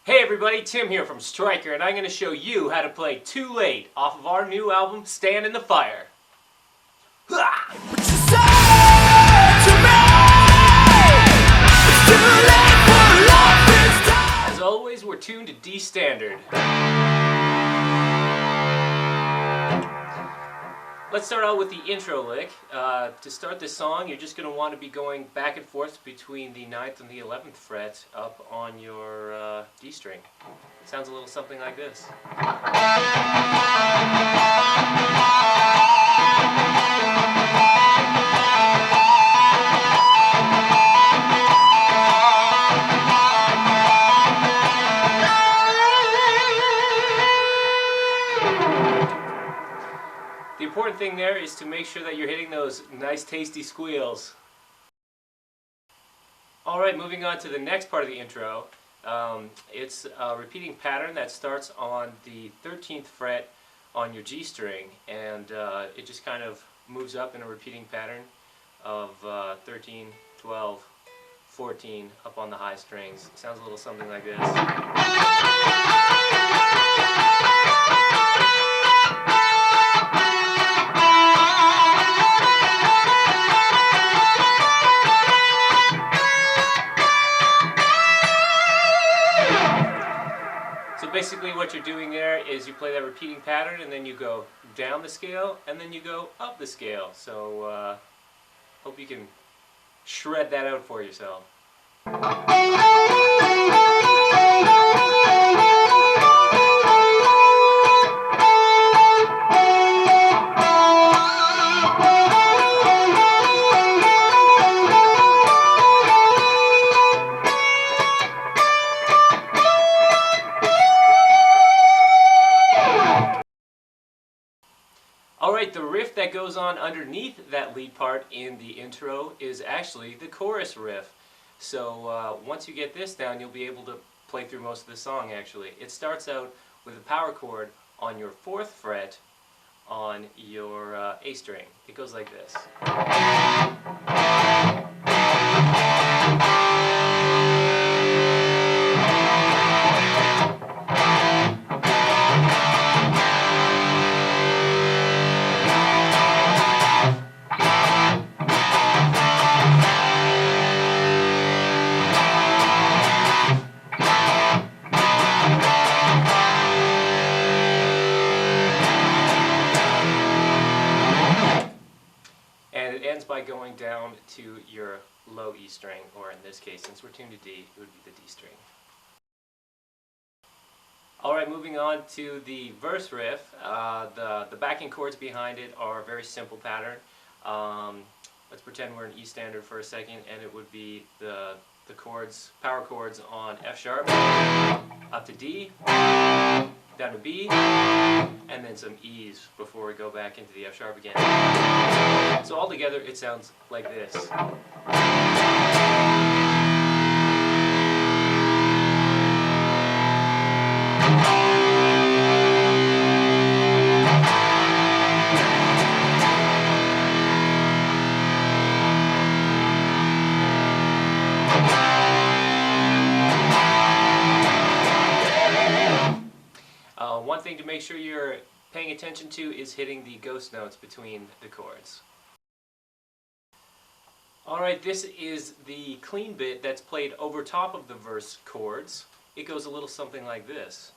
Hey everybody, Tim here from Striker, and I'm going to show you how to play Too Late off of our new album, Stand in the Fire. As always, we're tuned to D standard. Let's start out with the intro lick. To start this song, you're just going to want to be going back and forth between the 9th and the 11th fret up on your D string. It sounds a little something like this. The important thing there is to make sure that you're hitting those nice tasty squeals. Alright, moving on to the next part of the intro. It's a repeating pattern that starts on the 13th fret on your G string, and it just kind of moves up in a repeating pattern of 13, 12, 14 up on the high strings. It sounds a little something like this. Basically what you're doing there is you play that repeating pattern and then you go down the scale and then you go up the scale. So hope you can shred that out for yourself. Alright, the riff that goes on underneath that lead part in the intro is actually the chorus riff. So once you get this down, you'll be able to play through most of the song actually. It starts out with a power chord on your 4th fret on your A string. It goes like this. By going down to your low E string, or in this case, since we're tuned to D, it would be the D string. Alright, moving on to the verse riff. The backing chords behind it are a very simple pattern. Let's pretend we're in E standard for a second, and it would be the chords, power chords on F sharp, up to D, down to B, and then some E's before we go back into the F sharp again. So all together it sounds like this. One thing to make sure you're paying attention to is hitting the ghost notes between the chords. Alright, this is the clean bit that's played over top of the verse chords. It goes a little something like this.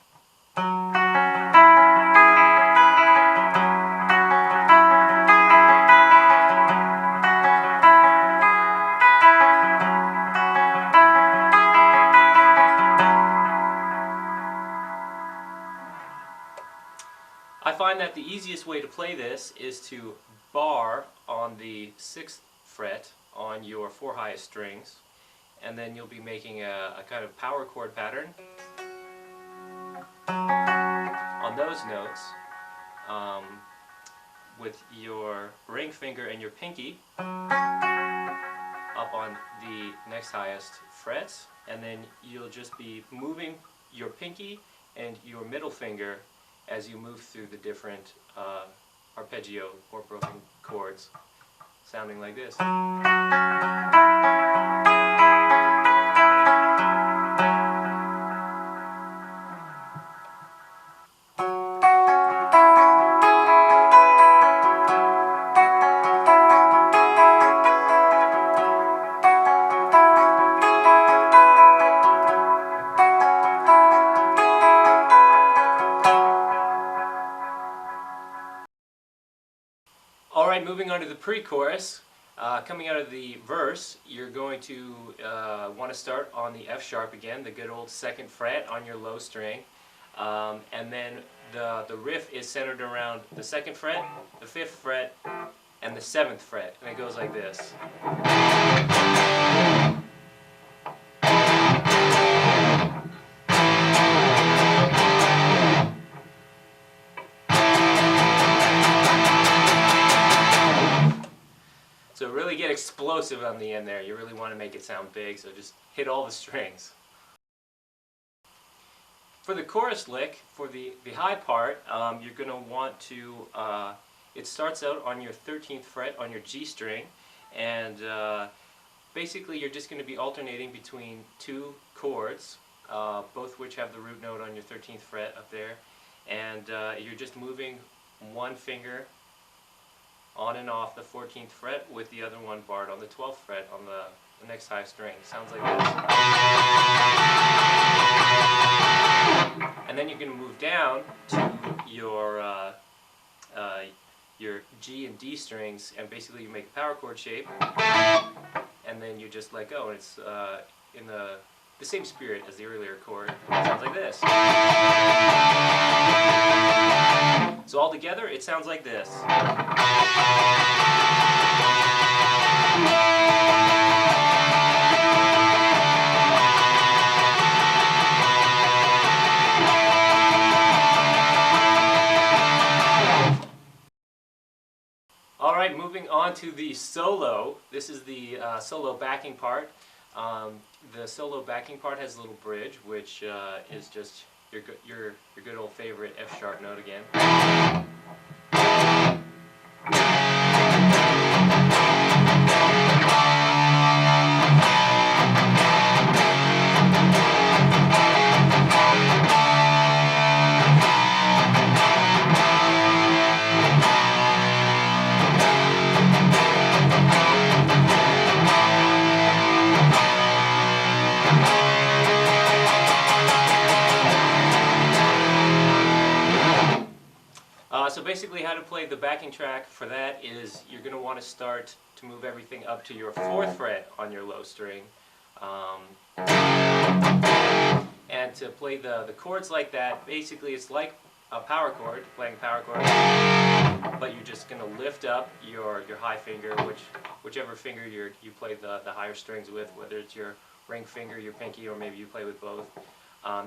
I find that the easiest way to play this is to bar on the 6th fret on your 4 highest strings, and then you'll be making a kind of power chord pattern on those notes with your ring finger and your pinky up on the next highest frets, and then you'll just be moving your pinky and your middle finger as you move through the different arpeggio or broken chords, sounding like this. moving on to the pre-chorus. Coming out of the verse, you're going to want to start on the F sharp again, the good old 2nd fret on your low string. And then the riff is centered around the 2nd fret, the 5th fret, and the 7th fret. And it goes like this. So really get explosive on the end there. You really want to make it sound big, so just hit all the strings. For the chorus lick, for the high part, you're going to want to, it starts out on your 13th fret on your G string, and basically you're just going to be alternating between 2 chords, both which have the root note on your 13th fret up there, and you're just moving one finger on and off the 14th fret with the other one barred on the 12th fret on the next high string. Sounds like this. And then you're going to move down to your G and D strings, and basically you make a power chord shape, and then you just let go, and it's in the same spirit as the earlier chord. It sounds like this. So all together, it sounds like this. Alright, moving on to the solo. This is the solo backing part. The solo backing part has a little bridge, which is just your good old favorite F sharp note again. So basically how to play the backing track for that is you're going to want to start to move everything up to your 4th fret on your low string. And to play the chords like that, basically it's like a power chord, playing a power chord, but you're just going to lift up your high finger, whichever finger you play the higher strings with, whether it's your ring finger, your pinky, or maybe you play with both.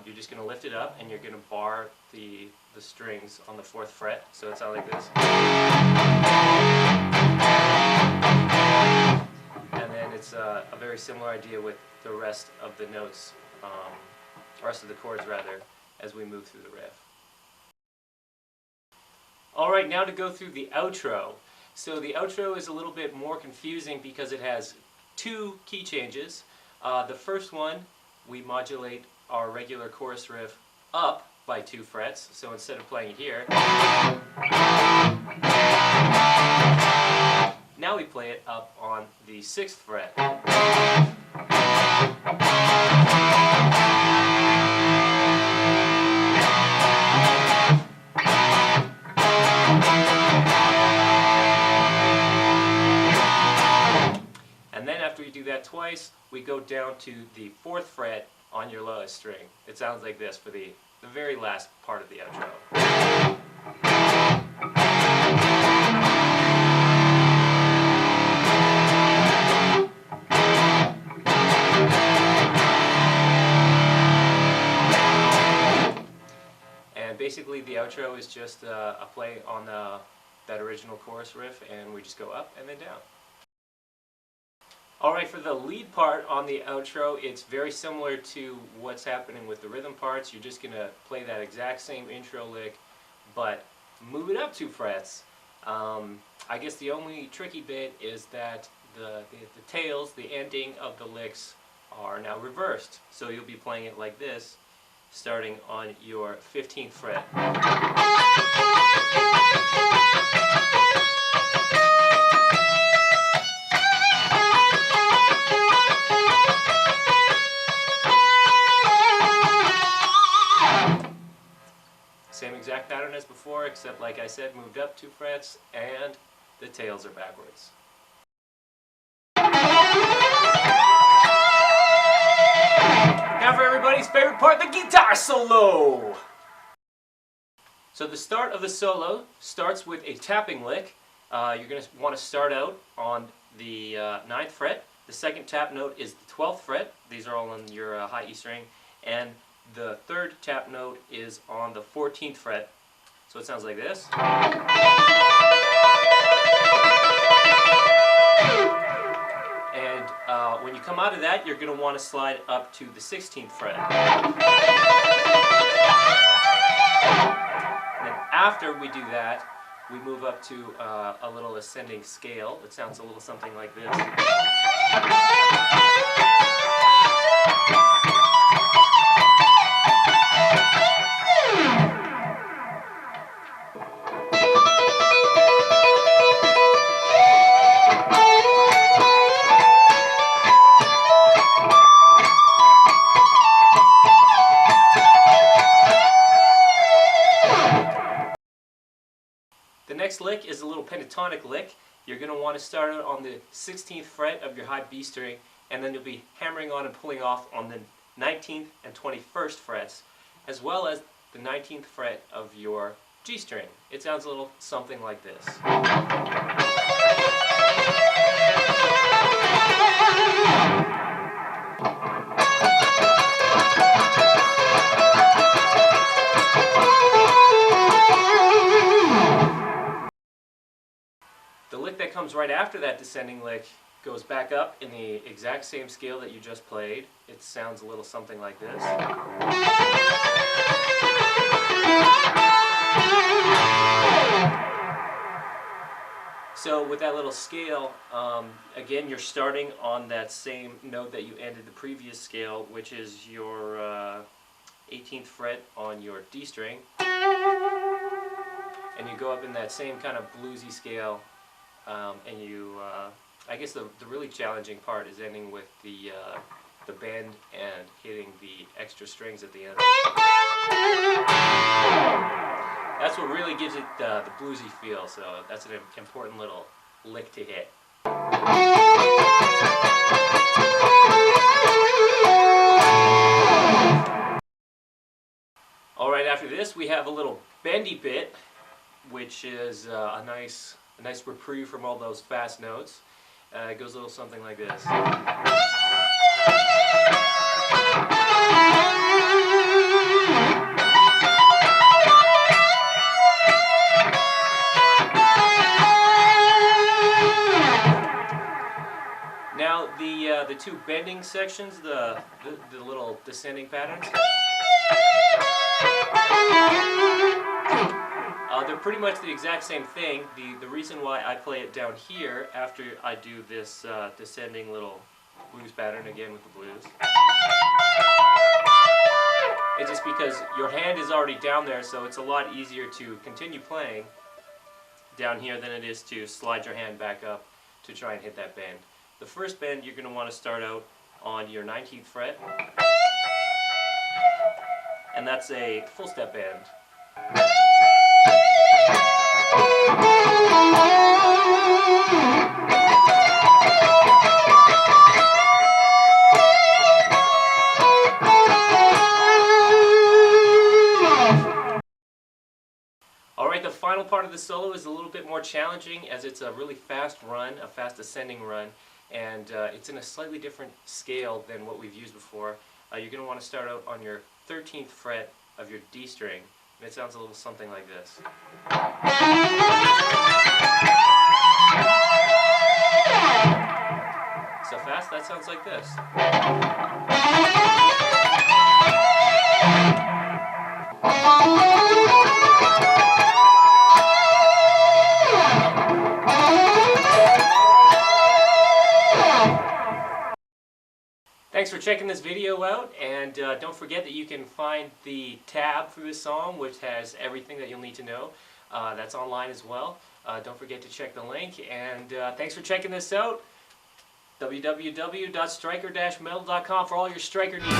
You're just going to lift it up, and you're going to bar the strings on the 4th fret, so it sounds like this. And then it's a very similar idea with the rest of the notes, rest of the chords rather, as we move through the riff. Alright, now to go through the outro. So the outro is a little bit more confusing because it has 2 key changes. The first one, we modulate our regular chorus riff up by 2 frets, so instead of playing it here, now we play it up on the 6th fret. And then after we do that twice, we go down to the 4th fret on your lowest string. It sounds like this for the very last part of the outro. And basically the outro is just a play on that original chorus riff, and we just go up and then down. Alright, for the lead part on the outro, it's very similar to what's happening with the rhythm parts. You're just going to play that exact same intro lick, but move it up 2 frets. I guess the only tricky bit is that the tails, the ending of the licks, are now reversed. So you'll be playing it like this, starting on your 15th fret. Same exact pattern as before, except like I said, moved up 2 frets, and the tails are backwards. Now for everybody's favorite part, the guitar solo! So the start of the solo starts with a tapping lick. You're going to want to start out on the 9th fret. The second tap note is the 12th fret. These are all on your high E string. And the third tap note is on the 14th fret. So it sounds like this. And when you come out of that, you're going to want to slide up to the 16th fret. And then after we do that, we move up to a little ascending scale. It sounds a little something like this. The next lick is a little pentatonic lick. You're going to want to start out on the 16th fret of your high B string, and then you'll be hammering on and pulling off on the 19th and 21st frets, as well as the 19th fret of your G string. It sounds a little something like this. The lick that comes right after that descending lick goes back up in the exact same scale that you just played. It sounds a little something like this. So with that little scale, again, you're starting on that same note that you ended the previous scale, which is your 18th fret on your D string. And you go up in that same kind of bluesy scale. And you, I guess the really challenging part is ending with the bend and hitting the extra strings at the end. That's what really gives it the bluesy feel, so that's an important little lick to hit. Alright, after this we have a little bendy bit, which is a nice reprieve from all those fast notes. It goes a little something like this. Now the two bending sections, the little descending patterns, they're pretty much the exact same thing. The reason why I play it down here after I do this descending little blues pattern, again with the blues, it's just because your hand is already down there, so it's a lot easier to continue playing down here than it is to slide your hand back up to try and hit that bend. The first bend, you're going to want to start out on your 19th fret, and that's a full step bend. Alright, the final part of the solo is a little bit more challenging, as it's a really fast run, a fast ascending run, and it's in a slightly different scale than what we've used before. You're going to want to start out on your 13th fret of your D string, and it sounds a little something like this. So fast, that sounds like this. Thanks for checking this video out, and don't forget that you can find the tab for this song, which has everything that you'll need to know. That's online as well. Don't forget to check the link, and thanks for checking this out. www.striker-metal.com for all your striker needs.